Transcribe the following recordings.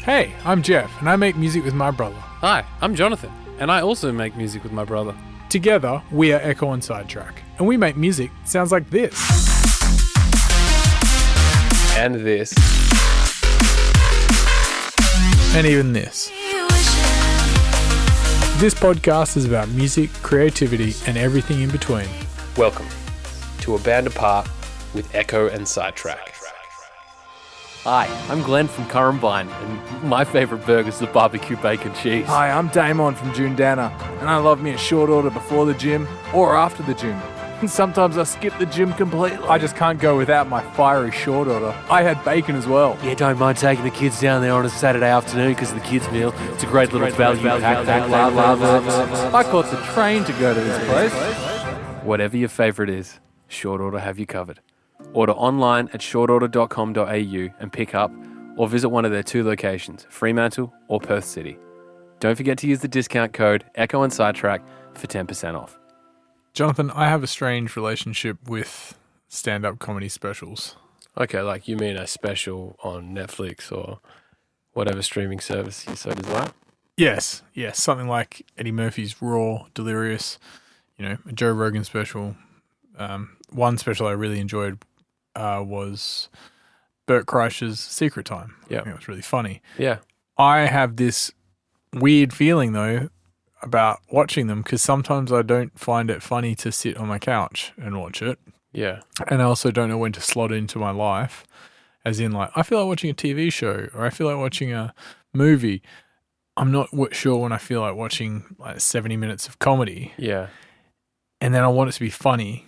Hey, I'm Jeff, and I make music with my brother. Hi, I'm Jonathan, and I also make music with my brother. Together, we are Ekko and Sidetrack, and we make music that sounds like this. And this. And even this. This podcast is about music, creativity, and everything in between. Welcome to A Band Apart with Ekko and Sidetrack. Hi, I'm Glenn from Currumbine, and my favourite burger is the barbecue bacon cheese. Hi, I'm Damon from Jundana, and I love me a short order before the gym or after the gym. And sometimes I skip the gym completely. I just can't go without my fiery short order. I had bacon as well. Yeah, don't mind taking the kids down there on a Saturday afternoon because of the kids' meal. It's a great little value pack. I caught the train to go to this place. Whatever your favourite is, Short Order have you covered. Order online at shortorder.com.au and pick up, or visit one of their two locations, Fremantle or Perth City. Don't forget to use the discount code Ekko and Sidetrack for 10% off. Jonathan, I have a strange relationship with stand-up comedy specials. Okay, like you mean a special on Netflix or whatever streaming service you so desire? Yes, something like Eddie Murphy's Raw, Delirious, a Joe Rogan special. One special I really enjoyed was Bert Kreischer's Secret Time. Yeah. I think it was really funny. Yeah. I have this weird feeling, though, about watching them because sometimes I don't find it funny to sit on my couch and watch it. Yeah. And I also don't know when to slot it into my life, as in, like, I feel like watching a TV show or I feel like watching a movie. I'm not sure when I feel like watching, like, 70 minutes of comedy. Yeah. And then I want it to be funny.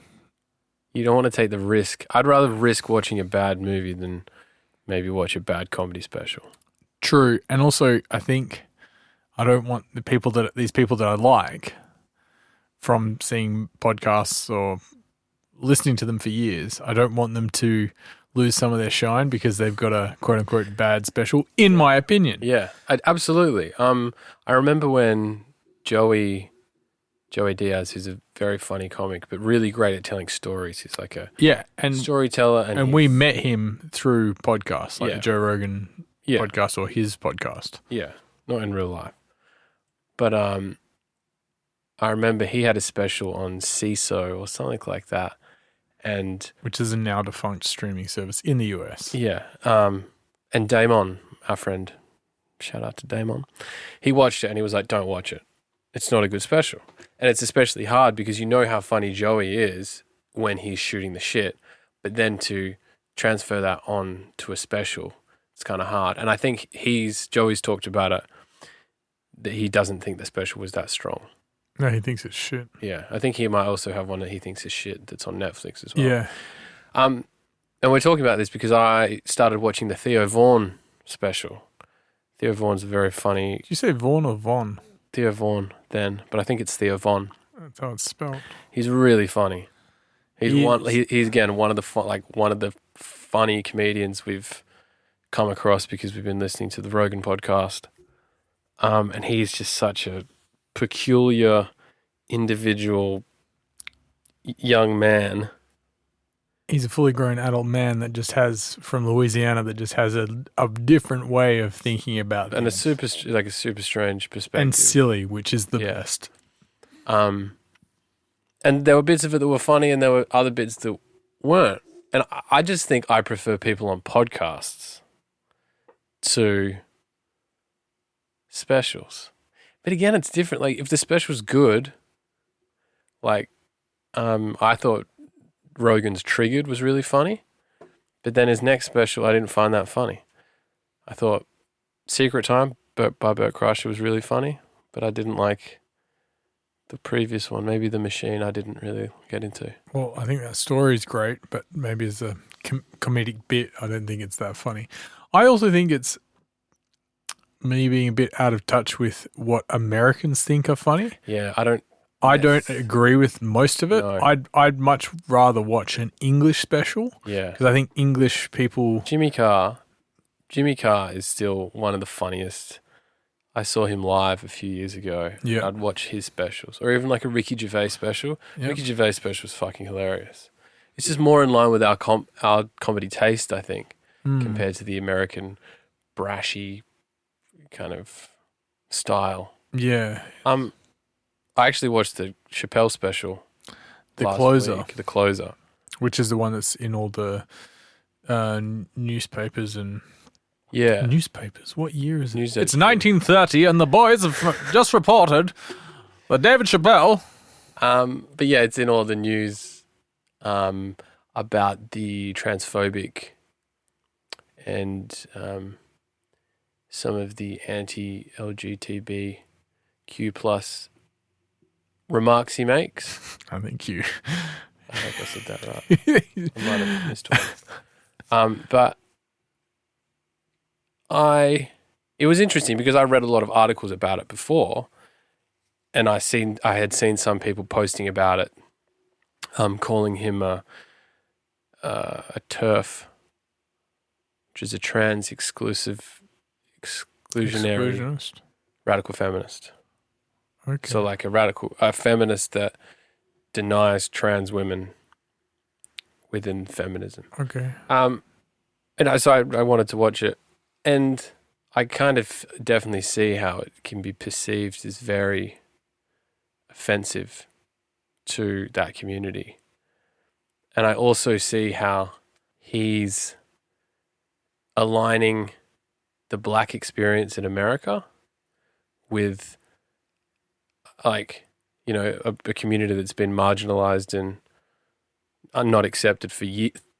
You don't want to take the risk. I'd rather risk watching a bad movie than maybe watch a bad comedy special. True. And also, I think I don't want these people that I like from seeing podcasts or listening to them for years, I don't want them to lose some of their shine because they've got a quote-unquote bad special, in my opinion. Yeah, absolutely. I remember when Joey Diaz, who's a very funny comic, but really great at telling stories. He's like a storyteller. And we met him through podcasts, like the Joe Rogan podcast or his podcast. Yeah, not in real life. But I remember he had a special on CISO or something like that. Which is a now defunct streaming service in the US. Yeah. And Damon, our friend, shout out to Damon, he watched it and he was like, don't watch it. It's not a good special. And it's especially hard because you know how funny Joey is when he's shooting the shit, but then to transfer that on to a special, it's kind of hard. And I think Joey's talked about it, that he doesn't think the special was that strong. No, he thinks it's shit. Yeah, I think he might also have one that he thinks is shit that's on Netflix as well. Yeah. And we're talking about this because I started watching the Theo Vaughn special. Theo Vaughn's very funny. Did you say Vaughn or Von? Theo Vaughn then, but I think it's Theo Von. That's how it's spelled. He's really funny. He's again one of the funny comedians we've come across because we've been listening to the Rogan podcast. And he's just such a peculiar individual young man. He's a fully grown adult man that just has, from Louisiana, that just has a different way of thinking about things. And a super strange perspective. And silly, which is the best. And there were bits of it that were funny and there were other bits that weren't. And I just think I prefer people on podcasts to specials. But again, it's different. Like, if the special's good, like, I thought Rogan's Triggered was really funny, but then his next special, I didn't find that funny. I thought Secret Time by Bert Kreischer was really funny, but I didn't like the previous one. Maybe The Machine I didn't really get into. Well, I think that story's great, but maybe as a comedic bit, I don't think it's that funny. I also think it's me being a bit out of touch with what Americans think are funny. Yeah, I don't agree with most of it. No. I'd much rather watch an English special. Yeah. Because I think English people... Jimmy Carr is still one of the funniest. I saw him live a few years ago. Yeah. I'd watch his specials. Or even like a Ricky Gervais special. Yep. Ricky Gervais special was fucking hilarious. It's just more in line with our comedy taste, I think, compared to the American brashy kind of style. Yeah. I actually watched the Chappelle special. The last Closer. week, The Closer. Which is the one that's in all the newspapers and Yeah. newspapers. What year is it? News It's editor. 1930, and the boys have just reported that David Chappelle. But yeah, it's in all the news about the transphobic and some of the anti-LGBTQ plus remarks he makes. I think you. I hope I said that right. I might have missed one. But it was interesting because I read a lot of articles about it before, and I had seen some people posting about it, calling him a TERF, which is a trans exclusionary Exclusionist. radical feminist. Okay. So like a feminist that denies trans women within feminism. Okay. And I wanted to watch it, and I kind of definitely see how it can be perceived as very offensive to that community. And I also see how he's aligning the black experience in America with, like, you know, a community that's been marginalized and not accepted for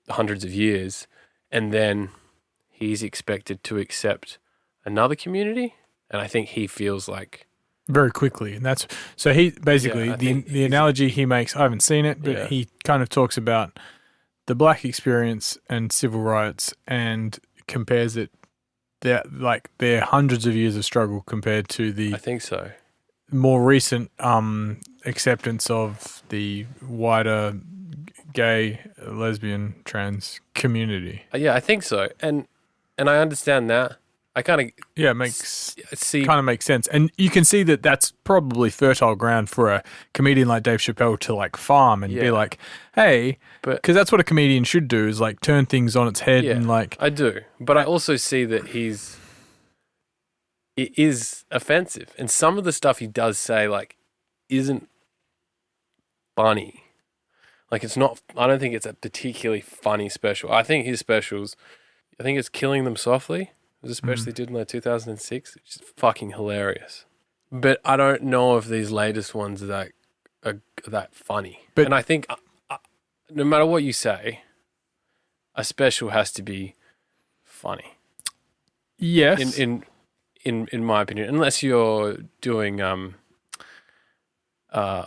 hundreds of years, and then he's expected to accept another community, and I think he feels like Very quickly, and that's so he basically Yeah, I think the analogy he makes. I haven't seen it, but Yeah. he kind of talks about the black experience and civil rights, and compares it their hundreds of years of struggle compared to the I think so. more recent acceptance of the wider gay, lesbian, trans community. Yeah, I think so, and I understand that. I kind of Yeah, it makes see. kind of makes sense, and you can see that that's probably fertile ground for a comedian like Dave Chappelle to like farm and be Yeah. like, hey, But- because that's what a comedian should do, is like turn things on its head Yeah. and like I do, but I also see that it is offensive, and some of the stuff he does say like isn't funny. Like it's not. I don't think it's a particularly funny special. I think his specials. I think it's Killing Them Softly. It was a special he did in like 2006, which is fucking hilarious. But I don't know if these latest ones are that funny. But- and I think no matter what you say, a special has to be funny. yes, In my opinion, unless you're doing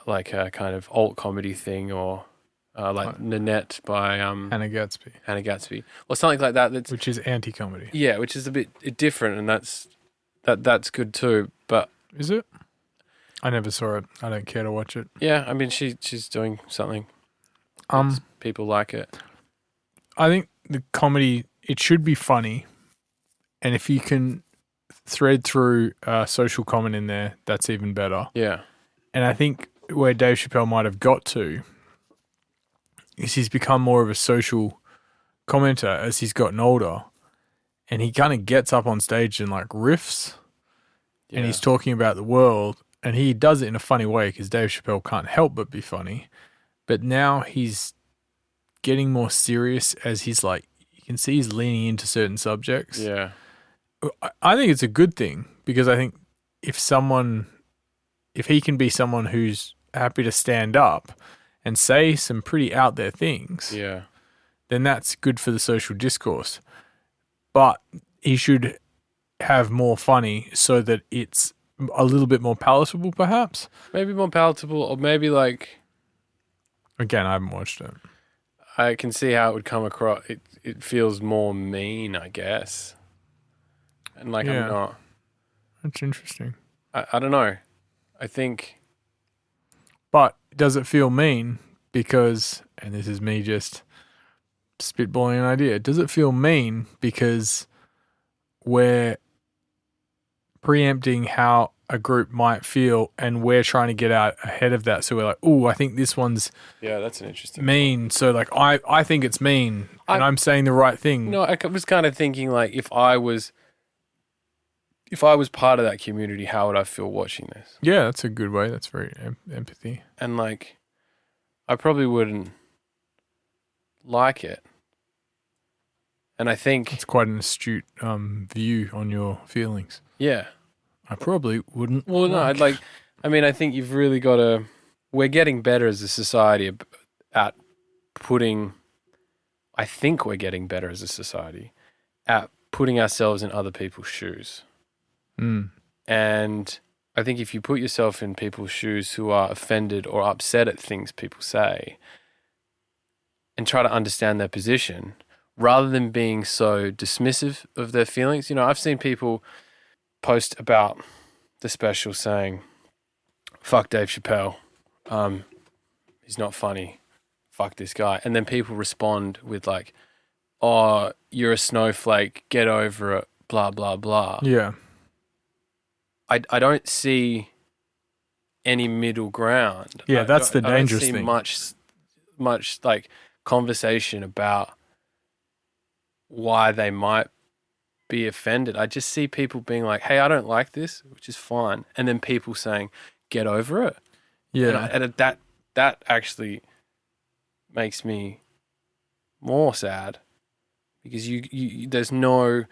like a kind of alt comedy thing or like Nanette by Hannah Gatsby, Hannah Gatsby or something like that. That's which is anti-comedy. yeah, which is a bit different, and that's good too. But Is it? I never saw it. I don't care to watch it. yeah, I mean she's doing something. People like it. I think the comedy, it should be funny, and if you can thread through social comment in there, that's even better. Yeah, And I think where Dave Chappelle might have got to is he's become more of a social commenter as he's gotten older, and he kind of gets up on stage and like riffs, and he's talking about the world, and he does it in a funny way because Dave Chappelle can't help but be funny. But now he's getting more serious as he's like, you can see he's leaning into certain subjects. yeah, I think it's a good thing because I think if he can be someone who's happy to stand up and say some pretty out there things, yeah. then that's good for the social discourse. But he should have more funny so that it's a little bit more palatable, perhaps. Maybe more palatable, or maybe like Again, I haven't watched it. I can see how it would come across. It feels more mean, I guess. And like Yeah. I'm not. That's interesting. I don't know. I think But does it feel mean because, and this is me just spitballing an idea, does it feel mean because we're preempting how a group might feel and we're trying to get out ahead of that? So we're like, oh, I think this one's yeah, that's an interesting. mean. So like, I think it's mean and I'm saying the right thing. No, I was kind of thinking like if I was if I was part of that community, how would I feel watching this? Yeah, that's a good way. That's very empathy. And like, I probably wouldn't like it. And I think It's quite an astute view on your feelings. yeah. I probably wouldn't. Well, no, I think you've really got to. We're getting better as a society at putting. I think we're getting better as a society at putting ourselves in other people's shoes. Mm. And I think if you put yourself in people's shoes who are offended or upset at things people say and try to understand their position rather than being so dismissive of their feelings. You know, I've seen people post about the special saying, fuck Dave Chappelle. He's not funny. Fuck this guy. And then people respond with like, oh, you're a snowflake. Get over it. Blah, blah, blah. Yeah. I don't see any middle ground. Yeah, that's the dangerous I don't see thing. much like conversation about why they might be offended. I just see people being like, hey, I don't like this, which is fine. And then people saying, get over it. Yeah. And that actually makes me more sad because you there's no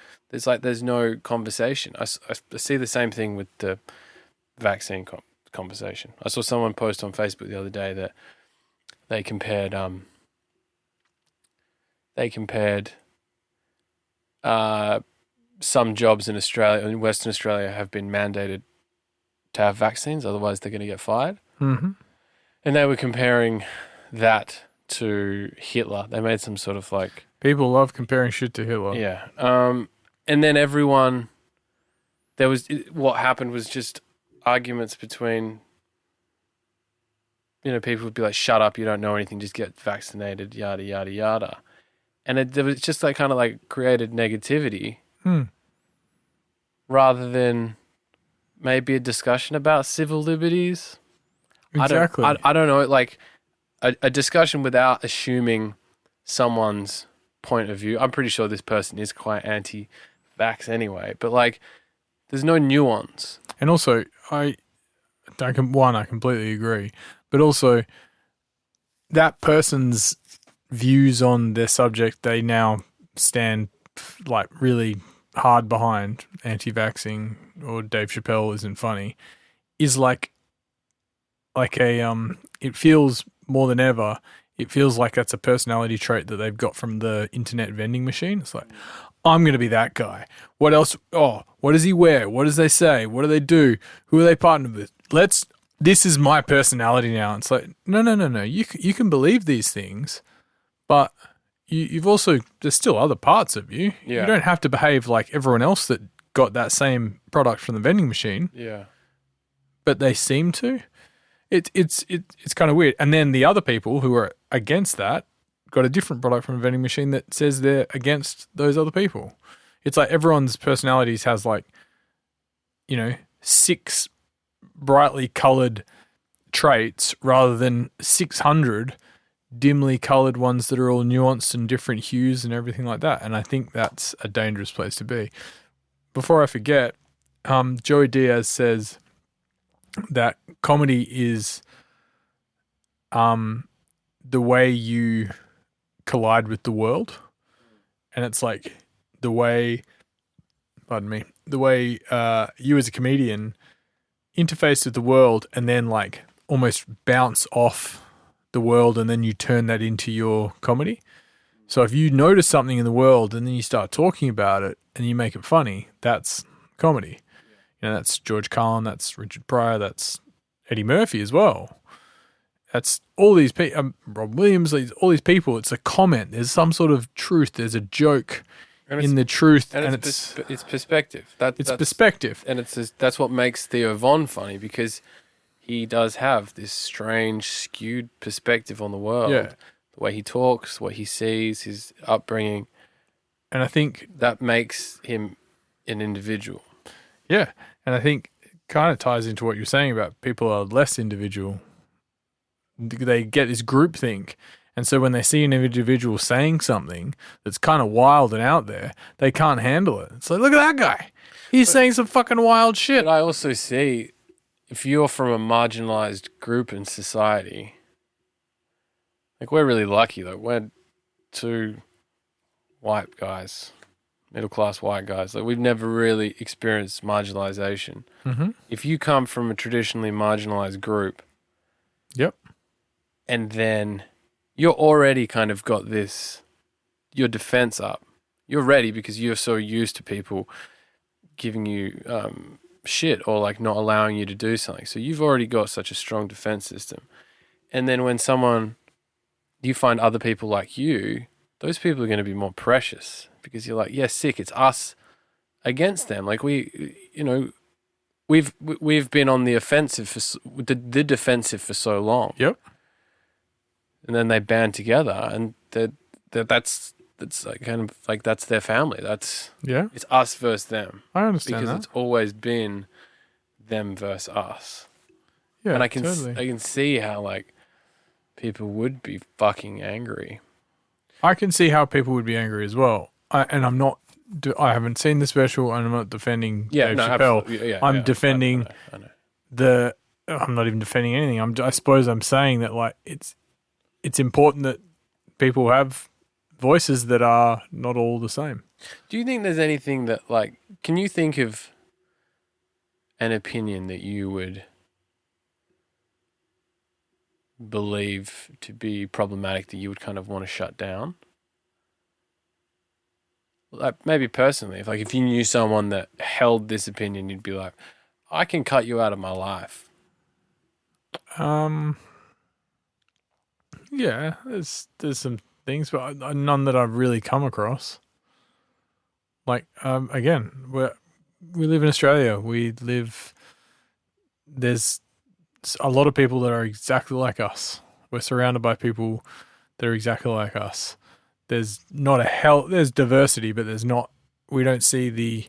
conversation. I see the same thing with the vaccine conversation. I saw someone post on Facebook the other day that they compared some jobs in Australia, in Western Australia, have been mandated to have vaccines, otherwise they're going to get fired. Mm-hmm. And they were comparing that to Hitler. They made some sort of like... People love comparing shit to Hitler. Yeah. And then what happened was just arguments between, you know, people would be like, shut up, you don't know anything, just get vaccinated, yada, yada, yada. And there was just like kind of like created negativity rather than maybe a discussion about civil liberties. Exactly. I don't know, like a discussion without assuming someone's point of view. I'm pretty sure this person is quite anti-vax anyway, but like there's no nuance. And also, I completely agree, but also that person's views on their subject, they now stand like really hard behind anti-vaxxing or Dave Chappelle isn't funny, is like a it feels more than ever, it feels like that's a personality trait that they've got from the internet vending machine. It's like, I'm going to be that guy. What else? Oh, what does he wear? What does they say? What do they do? Who are they partnered with? This is my personality now. It's like, no. You can believe these things, but you've also, there's still other parts of you. Yeah. You don't have to behave like everyone else that got that same product from the vending machine. Yeah. But they seem to. It's kind of weird. And then the other people who are against that got a different product from a vending machine that says they're against those other people. It's like everyone's personalities has like, 6 brightly colored traits rather than 600 dimly colored ones that are all nuanced and different hues and everything like that. And I think that's a dangerous place to be. Before I forget, Joey Diaz says that comedy is the way you collide with the world, and it's like the way you as a comedian interface with the world and then like almost bounce off the world and then you turn that into your comedy. So if you notice something in the world and then you start talking about it and you make it funny, that's comedy. That's George Carlin, that's Richard Pryor, that's Eddie Murphy as well. That's all these people, Rob Williams, all these people. It's a comment. There's some sort of truth. There's a joke in the truth. And it's perspective. That's perspective. And that's what makes Theo Von funny, because he does have this strange, skewed perspective on the world. Yeah. The way he talks, what he sees, his upbringing. And I think that makes him an individual. Yeah. And I think it kind of ties into what you're saying about people are less individual. They get this groupthink. And so when they see an individual saying something that's kind of wild and out there, they can't handle it. It's like, look at that guy. He's saying some fucking wild shit. But I also see, if you're from a marginalized group in society, like we're really lucky. Like we're two white guys, middle class white guys. Like we've never really experienced marginalization. Mm-hmm. If you come from a traditionally marginalized group, Yep. and then you're already kind of got your defense up. You're ready because you're so used to people giving you shit or like not allowing you to do something. So you've already got such a strong defense system. And then when you find other people like you, those people are going to be more precious because you're like, yeah, sick. It's us against them. Like we've been on the offensive the defensive for so long. Yep. And then they band together, and that's like kind of like that's their family. It's us versus them. I understand because that. it's always been them versus us. Yeah, and I totally. can see how like people would be fucking angry. I can see how people would be angry as well. I haven't seen the special, and I'm not defending Dave Chappelle. Absolutely. Yeah, I'm defending I know. I'm not even defending anything. I suppose I'm saying that like it's important that people have voices that are not all the same. Do you think there's anything that like? Can you think of an opinion that you would believe to be problematic that you would kind of want to shut down? Like maybe personally, if you knew someone that held this opinion, you'd be like, I can cut you out of my life. Yeah, there's some things, but none that I've really come across. Like, again, we live in Australia. There's a lot of people that are exactly like us. We're surrounded by people that are exactly like us. There's there's diversity, but we don't see the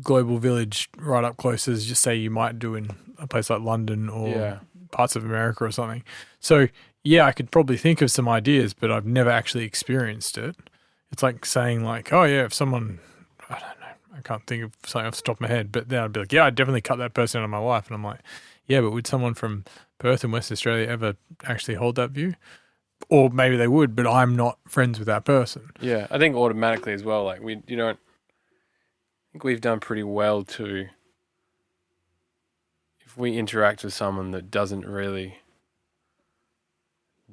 global village right up close as just say you might do in a place like London or parts of America or something. So yeah, I could probably think of some ideas, but I've never actually experienced it. It's like saying like, oh yeah, if someone, I don't know, I can't think of something off the top of my head, but then I'd be like, yeah, I'd definitely cut that person out of my life. And I'm like, yeah, but would someone from Perth in West Australia ever actually hold that view? Or maybe they would, but I'm not friends with that person. Yeah, I think automatically as well, like I think we've done pretty well to, if we interact with someone that doesn't really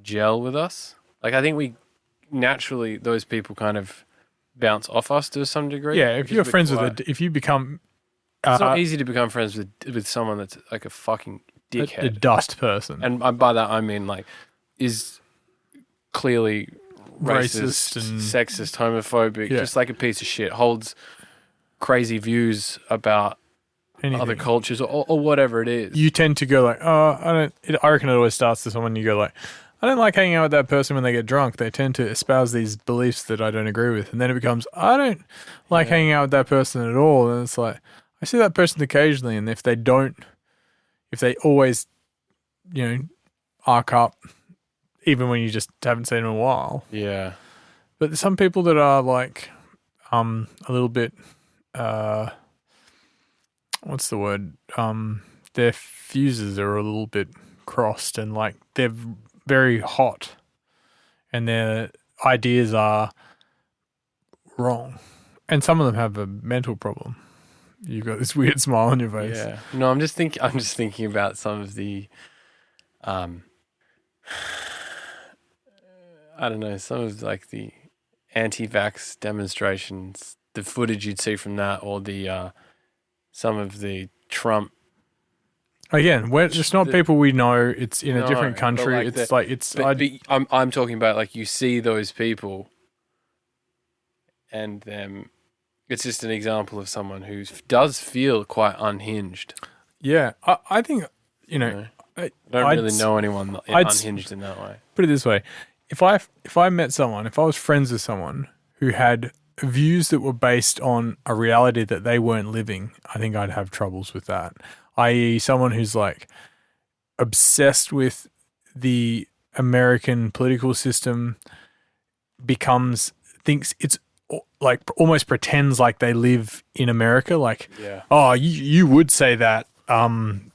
gel with us, like I think we naturally, those people kind of bounce off us to some degree. Yeah, if you're friends if you become... it's not easy to become friends with someone that's like a fucking dickhead. A dust person. And by that I mean like, is clearly racist and sexist, homophobic, just like a piece of shit, holds crazy views about other cultures or whatever it is. You tend to go like, oh, I reckon it always starts to someone you go like, I don't like hanging out with that person when they get drunk. They tend to espouse these beliefs that I don't agree with. And then it becomes, I don't like hanging out with that person at all. And it's like, I see that person occasionally. And if they always, arc up, even when you just haven't seen them in a while. Yeah. But there's some people that are like a little bit, what's the word? Their fuses are a little bit crossed and like they're very hot and their ideas are wrong. And some of them have a mental problem. You've got this weird smile on your face. Yeah. No, I'm just thinking about some of the I don't know, some of like the anti-vax demonstrations, the footage you'd see from that, or the some of the Trump. Again, it's not people we know. It's in a different country. I'm talking about like you see those people, and it's just an example of someone who does feel quite unhinged. Yeah, I think I don't really know anyone unhinged in that way. Put it this way. If I met someone, if I was friends with someone who had views that were based on a reality that they weren't living, I think I'd have troubles with that. I.e. someone who's like obsessed with the American political system thinks it's like almost pretends like they live in America. Like, Yeah. oh, you would say that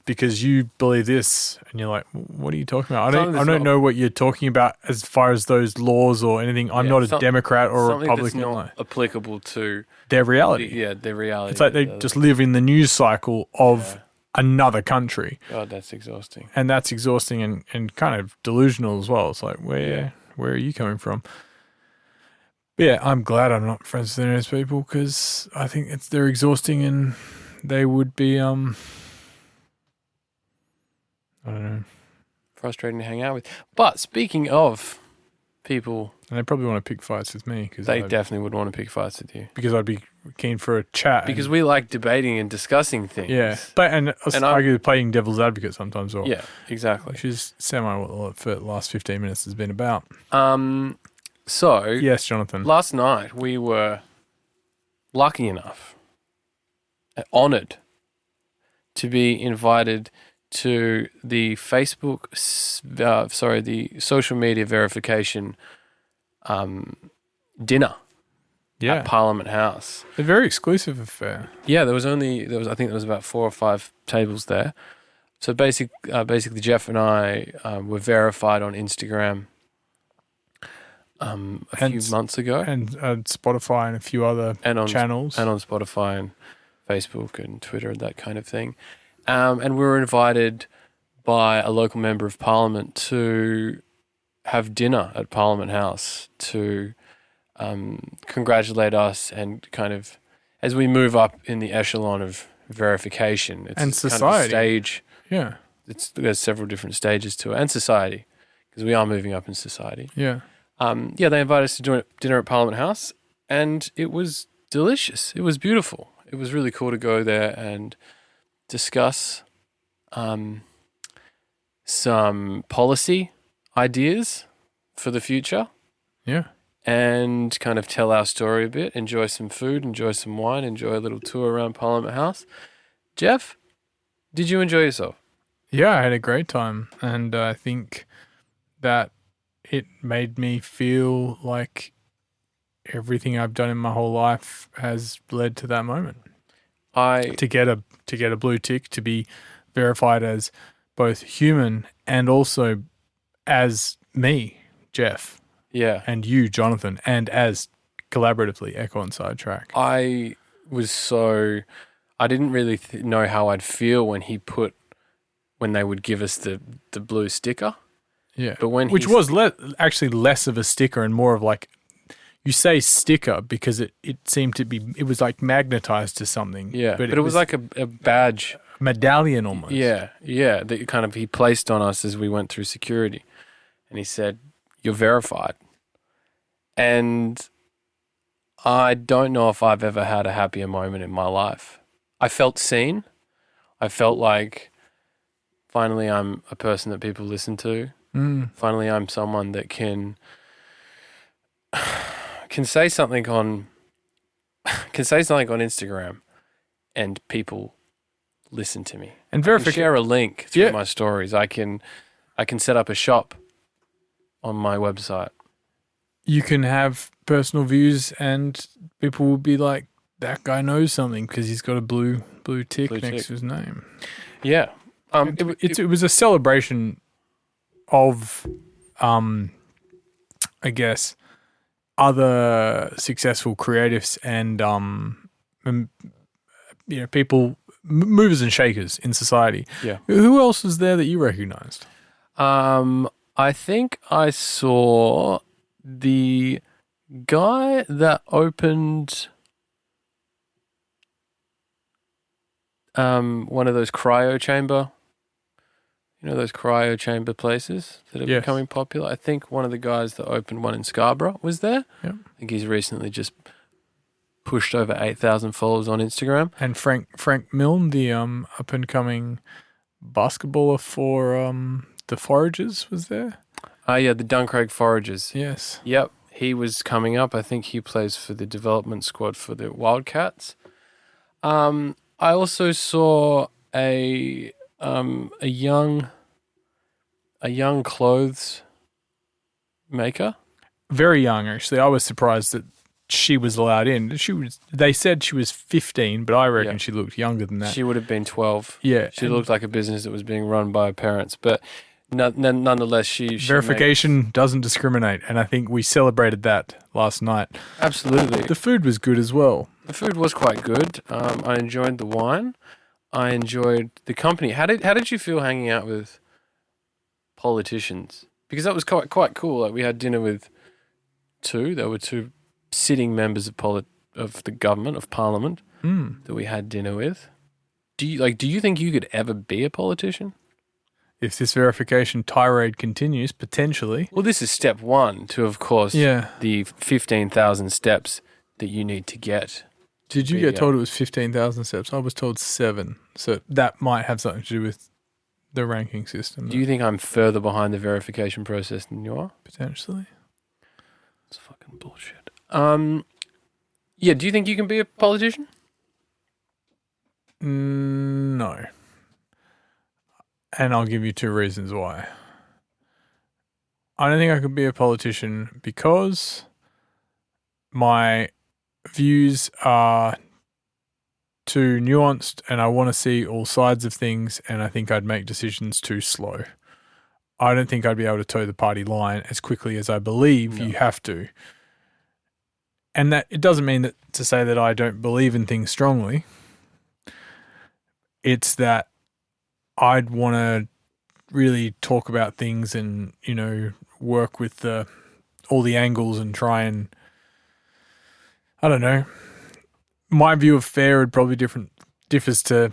because you believe this, and you're like, what are you talking about? I don't know what you're talking about as far as those laws or anything. I'm not a Democrat or a Republican. Something that's not applicable to their reality. their reality. It's like they just live in the news cycle of another country. God, that's exhausting. And that's exhausting and kind of delusional as well. It's like, where are you coming from? But yeah, I'm glad I'm not friends with those people because I think they're exhausting and they would be, I don't know. Frustrating to hang out with. But speaking of people... And they probably want to pick fights with me. They definitely would want to pick fights with you. Because I'd be keen for a chat. Because we like debating and discussing things. Yeah. But and argue playing devil's advocate sometimes. Yeah, exactly. Which is what the last 15 minutes has been about. So... Yes, Jonathan. Last night we were lucky enough, honoured, to be invited to the the social media verification dinner at Parliament House. A very exclusive affair. Yeah, I think there was about 4 or 5 tables there. So basically Jeff and I were verified on Instagram a few months ago. And Spotify and a few other channels. And on Spotify and Facebook and Twitter and that kind of thing. And we were invited by a local member of Parliament to have dinner at Parliament House to congratulate us and kind of, as we move up in the echelon of verification, it's and society. Kind of a stage. Yeah. There's several different stages to it, and society, because we are moving up in society. Yeah. They invited us to dinner at Parliament House, and it was delicious. It was beautiful. It was really cool to go there and discuss some policy ideas for the future. Yeah. And kind of tell our story a bit, enjoy some food, enjoy some wine, enjoy a little tour around Parliament House. Jeff, did you enjoy yourself? Yeah, I had a great time. And I think that it made me feel like everything I've done in my whole life has led to that moment. To get a blue tick, to be verified as both human and also as me, Jeff. Yeah. And you, Jonathan, and as collaboratively Ekko and Sidetrack. I didn't really know how I'd feel when they would give us the blue sticker. Yeah. But which was actually less of a sticker and more of like, you say sticker because it seemed to be, it was like magnetized to something. Yeah. But it was like a badge. Medallion almost. Yeah. Yeah. That kind of he placed on us as we went through security. And he said, "You're verified." And I don't know if I've ever had a happier moment in my life. I felt seen. I felt like finally I'm a person that people listen to. Finally I'm someone that can say something on Instagram and people listen to me. And share a link through my stories. I can set up a shop on my website. You can have personal views and people will be like, that guy knows something because he's got a blue tick next to his name. Yeah. It was a celebration of, I guess, other successful creatives and people, movers and shakers in society. Yeah. Who else was there that you recognized? I think I saw the guy that opened one of those cryo chamber. You know those cryo chamber places that are becoming popular? I think one of the guys that opened one in Scarborough was there. Yeah. I think he's recently just pushed over 8,000 followers on Instagram. And Frank Milne, the up-and-coming basketballer for the Foragers, was there. The Duncraig Foragers. Yes. Yep. He was coming up. I think he plays for the development squad for the Wildcats. I also saw a young clothes maker. Very young, actually. I was surprised that she was allowed in. They said she was 15, but I reckon Yeah. she looked younger than that. She would have been 12. Yeah. She looked like a business that was being run by her parents. But nonetheless, she Verification doesn't discriminate, and I think we celebrated that last night. Absolutely. The food was good as well. The food was quite good. I enjoyed the wine. I enjoyed the company. How did you feel hanging out with politicians? Because that was quite cool. Like we had dinner with there were two sitting members of the government, of parliament, that we had dinner with. Do you think you could ever be a politician? If this verification tirade continues, potentially. Well, this is step one to, of course, Yeah. the 15,000 steps that you need to get. Did you get told it was 15,000 steps? I was told 7. So that might have something to do with the ranking system. Do you think I'm further behind the verification process than you are? Potentially. It's fucking bullshit. Yeah, do you think you can be a politician? No. And I'll give you 2 reasons why. I don't think I could be a politician because my views are too nuanced and I want to see all sides of things, and I think I'd make decisions too slow. I don't think I'd be able to toe the party line as quickly as I believe you have to. And that it doesn't mean that to say that I don't believe in things strongly. It's that I'd want to really talk about things and, work with all the angles and try and, I don't know. My view of fair would probably differs to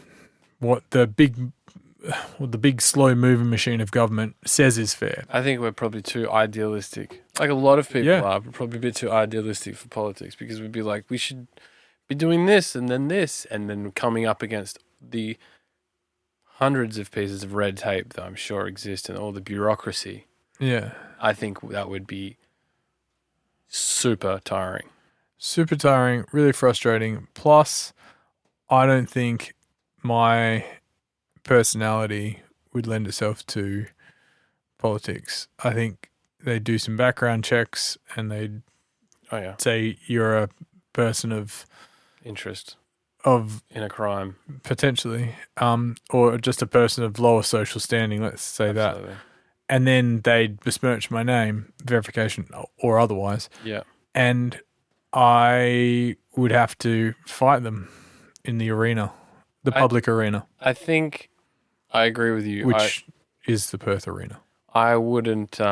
what the big slow moving machine of government says is fair. I think we're probably too idealistic. Like a lot of people are, but probably a bit too idealistic for politics, because we'd be like, we should be doing this and then coming up against the hundreds of pieces of red tape that I'm sure exist and all the bureaucracy. Yeah. I think that would be super tiring. Super tiring, really frustrating. Plus, I don't think my personality would lend itself to politics. I think they do some background checks and they'd say you're a person of interest in a crime, potentially, or just a person of lower social standing. Let's say Absolutely. that, and then they'd besmirch my name, verification or otherwise. Yeah, and I would have to fight them in the arena, the public arena. I think I agree with you. Which is the Perth Arena. I wouldn't.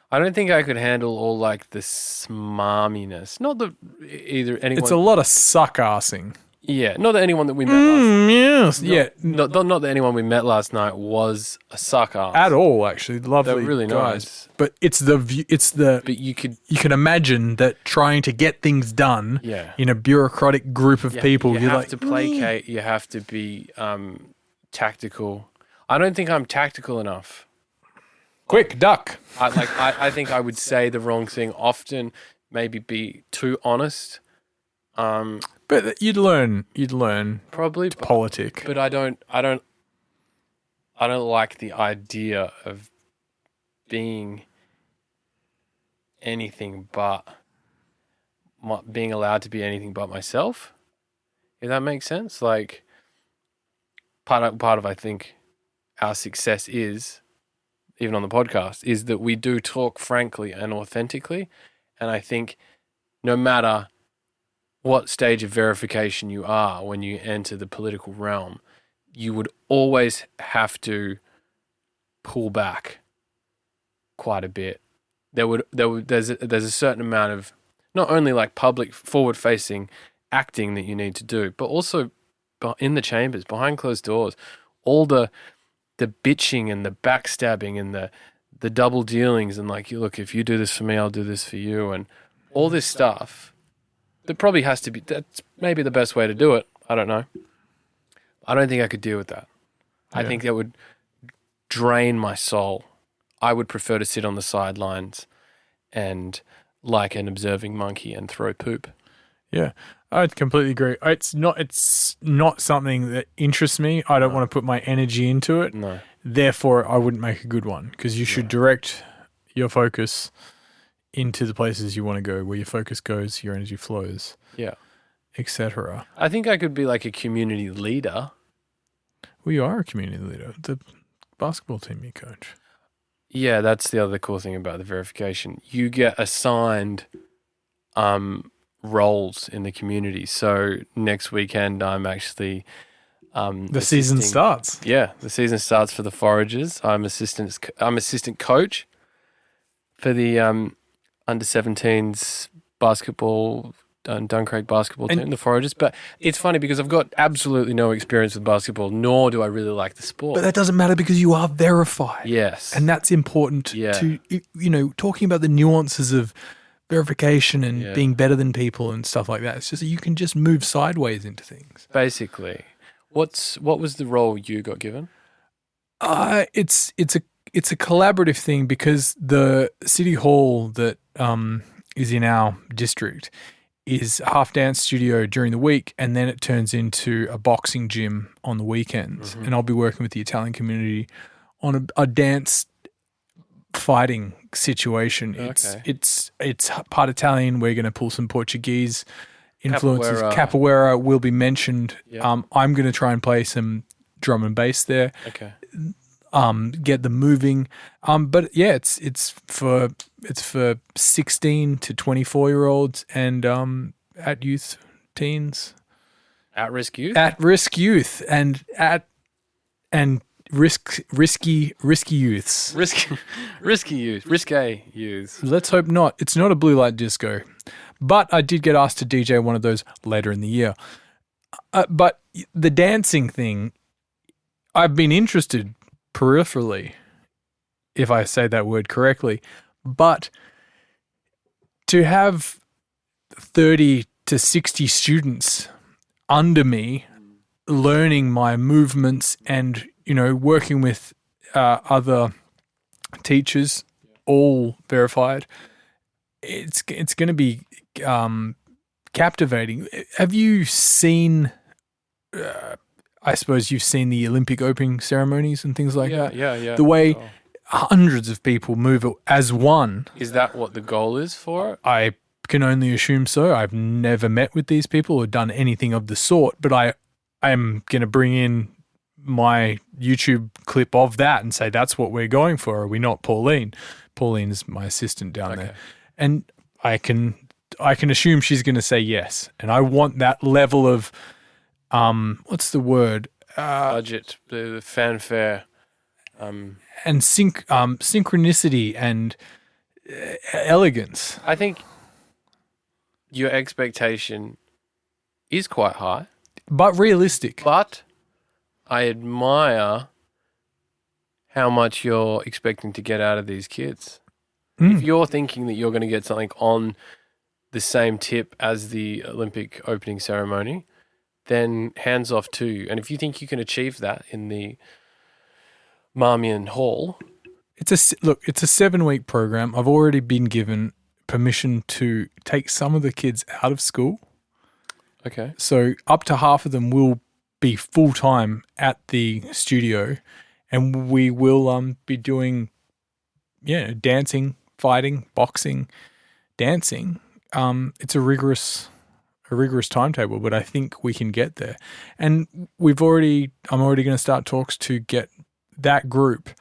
I don't think I could handle all like the smarminess. Not that either anyone. It's a lot of suck-assing. Yeah, not that anyone that we met last. Yes. Not, Yeah. Not that anyone we met last night was a suck ass At all, actually. Lovely. They're really guys. nice. But it's the view. It's the. But you can imagine that trying to get things done. Yeah. In a bureaucratic group of people, you you're have like, to placate. You have to be tactical. I don't think I'm tactical enough. quick duck. I think I would say the wrong thing often. Maybe be too honest. But you'd learn Probably to politic. But I don't like the idea of being anything but being allowed to be anything but myself. If that makes sense, like part of I think our success is, even on the podcast, is that we do talk frankly and authentically, and I think no matter what stage of verification you are when you enter the political realm, you would always have to pull back quite a bit. There's a certain amount of not only like public forward-facing acting that you need to do, but also in the chambers, behind closed doors, all the bitching and the backstabbing and the double dealings and like, look, if you do this for me, I'll do this for you, and all this stuff. That probably has to be, that's maybe the best way to do it. I don't know. I don't think I could deal with that. I think that would drain my soul. I would prefer to sit on the sidelines and like an observing monkey and throw poop. Yeah, I'd completely agree. It's not something that interests me. I don't want to put my energy into it. No. Therefore, I wouldn't make a good one, because you should direct your focus into the places you want to go, where your focus goes, your energy flows, Yeah. etc. I think I could be like a community leader. Well, you are a community leader. The basketball team you coach. Yeah, that's the other cool thing about the verification. You get assigned roles in the community. So next weekend, I'm actually The season assisting- starts. Yeah, the season starts for the Foragers. I'm assistant coach for the under 17s basketball. Duncraig basketball team, the Foragers. But it's funny because I've got absolutely no experience with basketball, nor do I really like the sport. But that doesn't matter because you are verified. Yes. And that's important to, talking about the nuances of verification and being better than people and stuff like that. It's just that you can just move sideways into things. Basically. What was the role you got given? It's a collaborative thing because the city hall that is in our district is a half dance studio during the week, and then it turns into a boxing gym on the weekends. Mm-hmm. And I'll be working with the Italian community on a dance fighting situation. It's part Italian. We're going to pull some Portuguese influences. Capoeira will be mentioned. Yep. I'm going to try and play some drum and bass there. Okay. Get them moving. But yeah, it's for 16 to 24-year-olds and at youth teens. At risk youth? At risk youth and risky youths. Risky youth. Risque youth. Let's hope not. It's not a blue light disco. But I did get asked to DJ one of those later in the year. But the dancing thing, I've been interested peripherally, if I say that word correctly, but to have 30 to 60 students under me learning my movements and, working with other teachers, all verified, it's going to be captivating. Have you seen I suppose you've seen the Olympic opening ceremonies and things like that. Yeah. The way hundreds of people move as one. Is that what the goal is for it? I can only assume so. I've never met with these people or done anything of the sort, but I am going to bring in my YouTube clip of that and say that's what we're going for. Are we not, Pauline? Pauline's my assistant down there. And I can assume she's going to say yes. And I want that level of what's the word? Budget, the fanfare, and synchronicity and elegance. I think your expectation is quite high, but realistic. But I admire how much you're expecting to get out of these kids. If you're thinking that you're going to get something on the same tip as the Olympic opening ceremony, then hands off to you. And if you think you can achieve that in the Marmion Hall... It's a 7-week program. I've already been given permission to take some of the kids out of school. Okay. So up to half of them will be full-time at the studio, and we will be doing, dancing, fighting, boxing, dancing. It's a rigorous timetable, but I think we can get there. And I'm already going to start talks to get that group.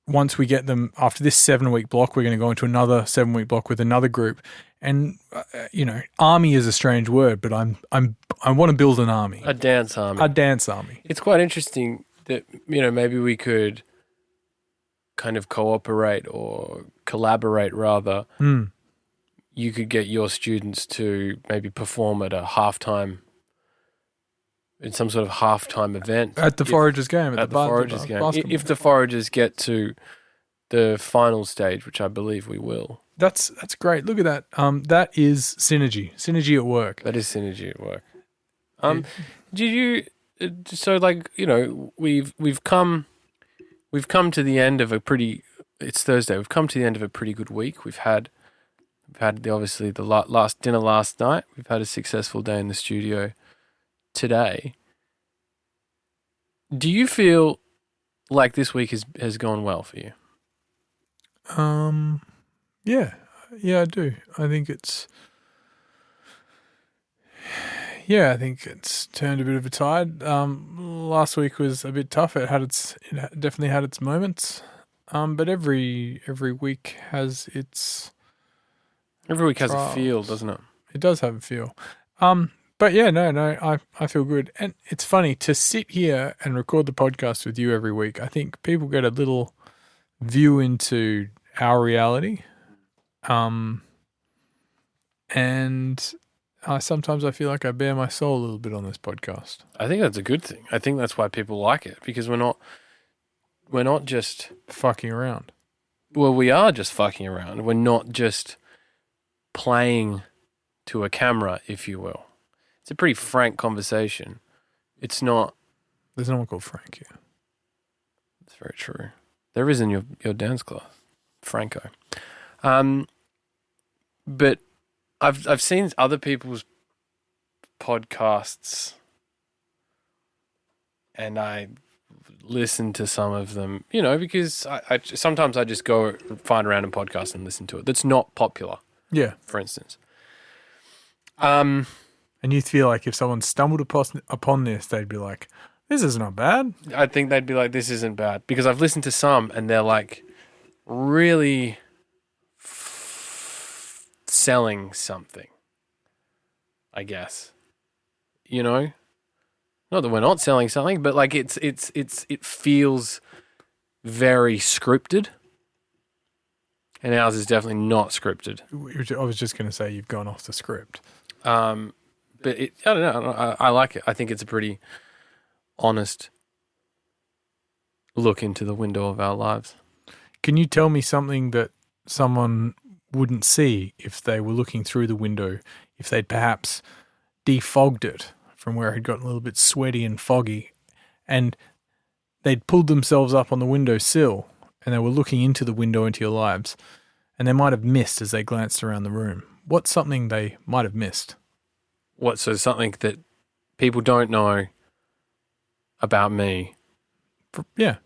Once we get them after this 7-week block, we're going to go into another 7-week block with another group. And army is a strange word, but I want to build an army, a dance army. It's quite interesting that maybe we could kind of cooperate or collaborate rather. You could get your students to maybe perform at a halftime, in some sort of halftime event. At the Foragers game. At the Foragers game. If the Foragers get to the final stage, which I believe we will. That's great. Look at that. That is synergy. Synergy at work. That is synergy at work. Did you, so we've come to the end of it's Thursday. We've come to the end of a pretty good week. We've had obviously the last dinner last night. We've had a successful day in the studio today. Do you feel like this week has gone well for you? Yeah, Yeah, I do. I think I think it's turned a bit of a tide. Last week was a bit tough. It definitely had its moments. But every week has its Every week has a feel, trials. doesn't it? It does have a feel. But yeah, no, I feel good. And it's funny to sit here and record the podcast with you every week. I think people get a little view into our reality. And sometimes I feel like I bare my soul a little bit on this podcast. I think that's a good thing. I think that's why people like it, because we're not just Fucking around. well, we are just fucking around. We're not just playing to a camera, if you will. It's a pretty frank conversation. It's not. There's no one called Frank here. That's very true. There is in your dance class, Franco. But I've seen other people's podcasts, and I listen to some of them, because I sometimes I just go find a random podcast and listen to it that's not popular, Yeah. for instance. And you feel like if someone stumbled upon this, they'd be like, this is not bad. I think they'd be like, this isn't bad, because I've listened to some and they're like really selling something, I guess. Not that we're not selling something, but like it feels very scripted, and ours is definitely not scripted. I was just going to say you've gone off the script. But I don't know. I like it. I think it's a pretty honest look into the window of our lives. Can you tell me something that someone wouldn't see if they were looking through the window, if they'd perhaps defogged it from where it had gotten a little bit sweaty and foggy, and they'd pulled themselves up on the windowsill and they were looking into the window into your lives, and they might have missed as they glanced around the room? What's something they might have missed? What, so something that people don't know about me Yeah.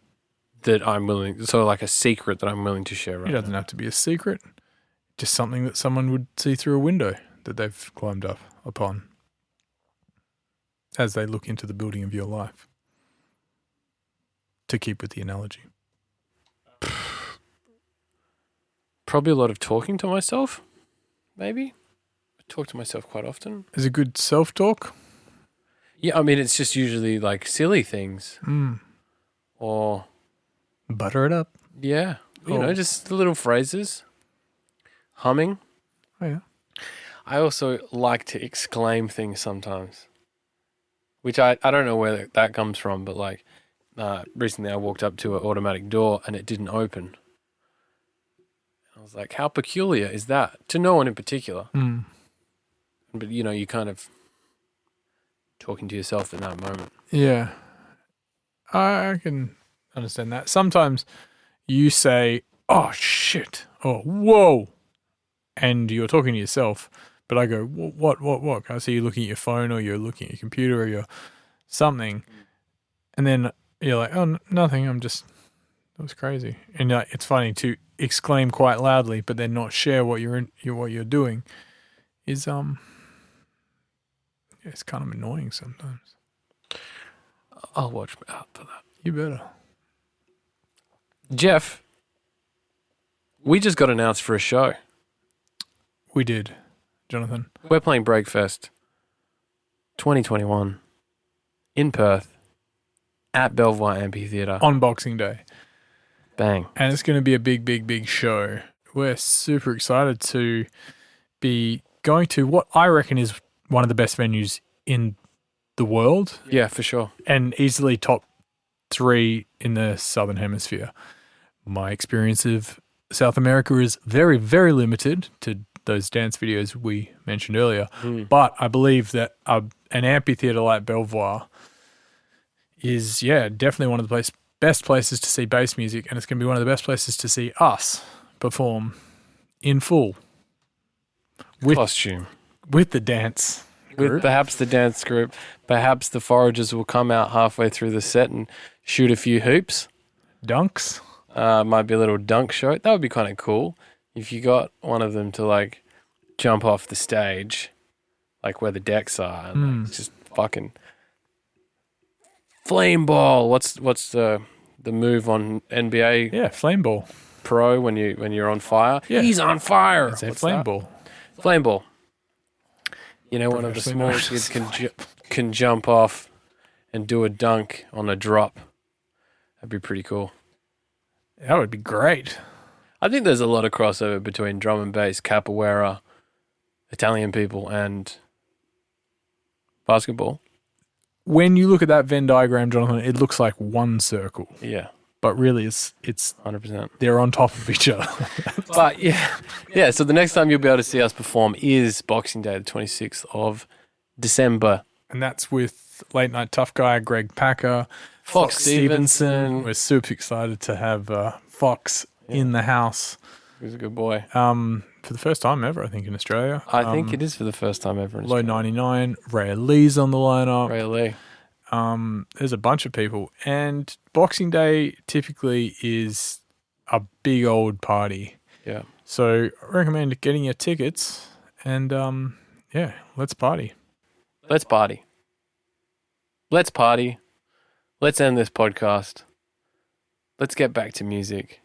that I'm willing, so like a secret that I'm willing to share right It doesn't have to be a secret. Just something that someone would see through a window that they've climbed up upon as they look into the building of your life. To keep with the analogy. Probably a lot of talking to myself, maybe. I talk to myself quite often. Is it good self-talk? Yeah, I mean, it's just usually like silly things or, Butter it up. yeah, just the little phrases. Humming. Oh, yeah. I also like to exclaim things sometimes, which I don't know where that comes from, but like recently I walked up to an automatic door and it didn't open. I was like, how peculiar is that? To no one in particular. But, you kind of talking to yourself in that moment. Yeah. I can understand that. Sometimes you say, oh, shit, or whoa, and you're talking to yourself, but I go, what? I see you looking at your phone or you're looking at your computer or you're something, and then you're like, oh, nothing, that was crazy. And it's funny to exclaim quite loudly, but then not share what you're doing is, it's kind of annoying sometimes. I'll watch out for that. You better. Jeff, we just got announced for a show. We did, Jonathan. We're playing Breakfast 2021 in Perth at Belvoir Amphitheatre. On Boxing Day. Bang. And it's going to be a big, big, big show. We're super excited to be going to what I reckon is one of the best venues in the world. Yeah, for sure. And easily top 3 in the Southern Hemisphere. My experience of South America is very, very limited to those dance videos we mentioned earlier. But I believe that an amphitheatre like Belvoir is, definitely one of the best places to see bass music, and it's going to be one of the best places to see us perform in full. With costume. With the dance group. With perhaps the dance group. Perhaps the Foragers will come out halfway through the set and shoot a few hoops. Dunks. Might be a little dunk show. That would be kind of cool. if you got one of them to like jump off the stage, like where the decks are, and like, just fucking flame ball. What's the move on NBA Yeah, flame ball. Pro when you're on fire? Yeah. He's on fire. It's a What's flame that? ball. Flame ball. You know, one of the Professionally smallest known kids can jump off and do a dunk on a drop. That'd be pretty cool. That would be great. I think there's a lot of crossover between drum and bass, capoeira, Italian people, and basketball. When you look at that Venn diagram, Jonathan, it looks like one circle, Yeah, but really it's 100%. they're on top of each other. But yeah. So the next time you'll be able to see us perform is Boxing Day, the 26th of December. And that's with Late Night Tough Guy, Greg Packer, Fox Stevenson. We're super excited to have Fox in the house He's a good boy. for the first time ever, I think, in Australia. I think it is for the first time ever in Low Australia. 99, Ray Lee's on the lineup. Ray Lee. There's a bunch of people. And Boxing Day typically is a big old party. Yeah. So I recommend getting your tickets and, let's party. Let's party. Let's party. Let's end this podcast. Let's get back to music.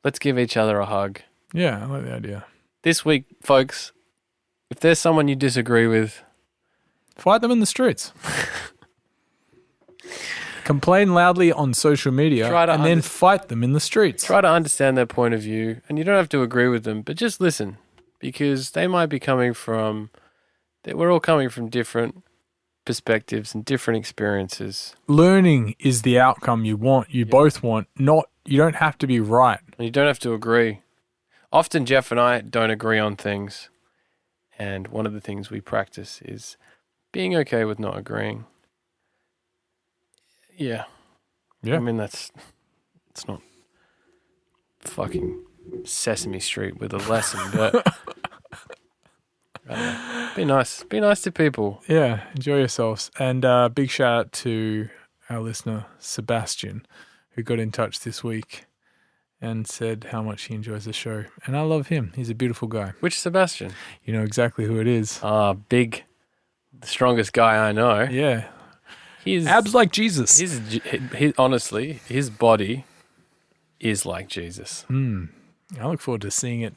Let's give each other a hug. Yeah, I like the idea. This week, folks, if there's someone you disagree with, Fight them in the streets. Complain loudly on social media Try to and then fight them in the streets. try to understand their point of view. And you don't have to agree with them, but just listen. Because they might be we're all coming from different perspectives and different experiences. Learning is the outcome you want. You both want. You don't have to be right. And you don't have to agree. Often Jeff and I don't agree on things. And one of the things we practice is being okay with not agreeing. Yeah. Yeah. I mean, it's not fucking Sesame Street with a lesson, but I don't know. Be nice. Be nice to people. Yeah, enjoy yourselves. And big shout out to our listener, Sebastian, who got in touch this week and said how much he enjoys the show. And I love him. He's a beautiful guy. Which Sebastian? You know exactly who it is. Big, the strongest guy I know. Yeah. He's Abs like Jesus. honestly, his body is like Jesus. I look forward to seeing it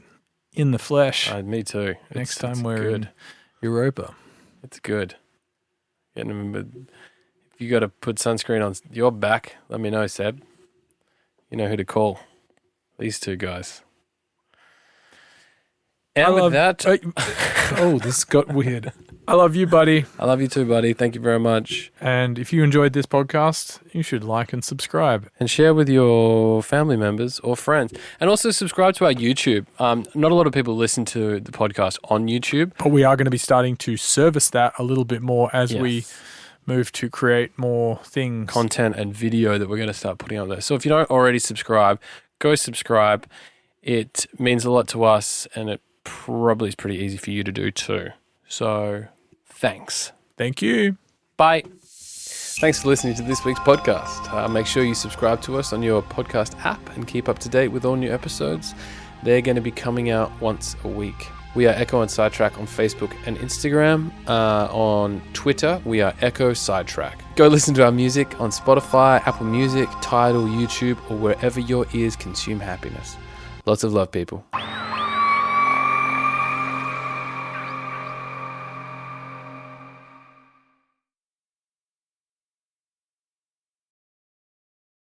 in the flesh Me too. next time it's we're good. in Europa. It's good. If you got to put sunscreen on your back, let me know, Seb. You know who to call. These two guys. And with that, Oh, this got weird. I love you, buddy. I love you too, buddy. Thank you very much. And if you enjoyed this podcast, you should like and subscribe. And share with your family members or friends. And also subscribe to our YouTube. Not a lot of people listen to the podcast on YouTube. But we are going to be starting to service that a little bit more as we move to create more things. Content and video that we're going to start putting up there. So if you don't already subscribe, go subscribe. It means a lot to us, and it probably is pretty easy for you to do too. So thanks. Thank you. Bye. Thanks for listening to this week's podcast. Make sure you subscribe to us on your podcast app and keep up to date with all new episodes. They're going to be coming out once a week. We are Ekko and Sidetrack on Facebook and Instagram. On Twitter, we are Ekko Sidetrack. Go listen to our music on Spotify, Apple Music, Tidal, YouTube, or wherever your ears consume happiness. Lots of love, people.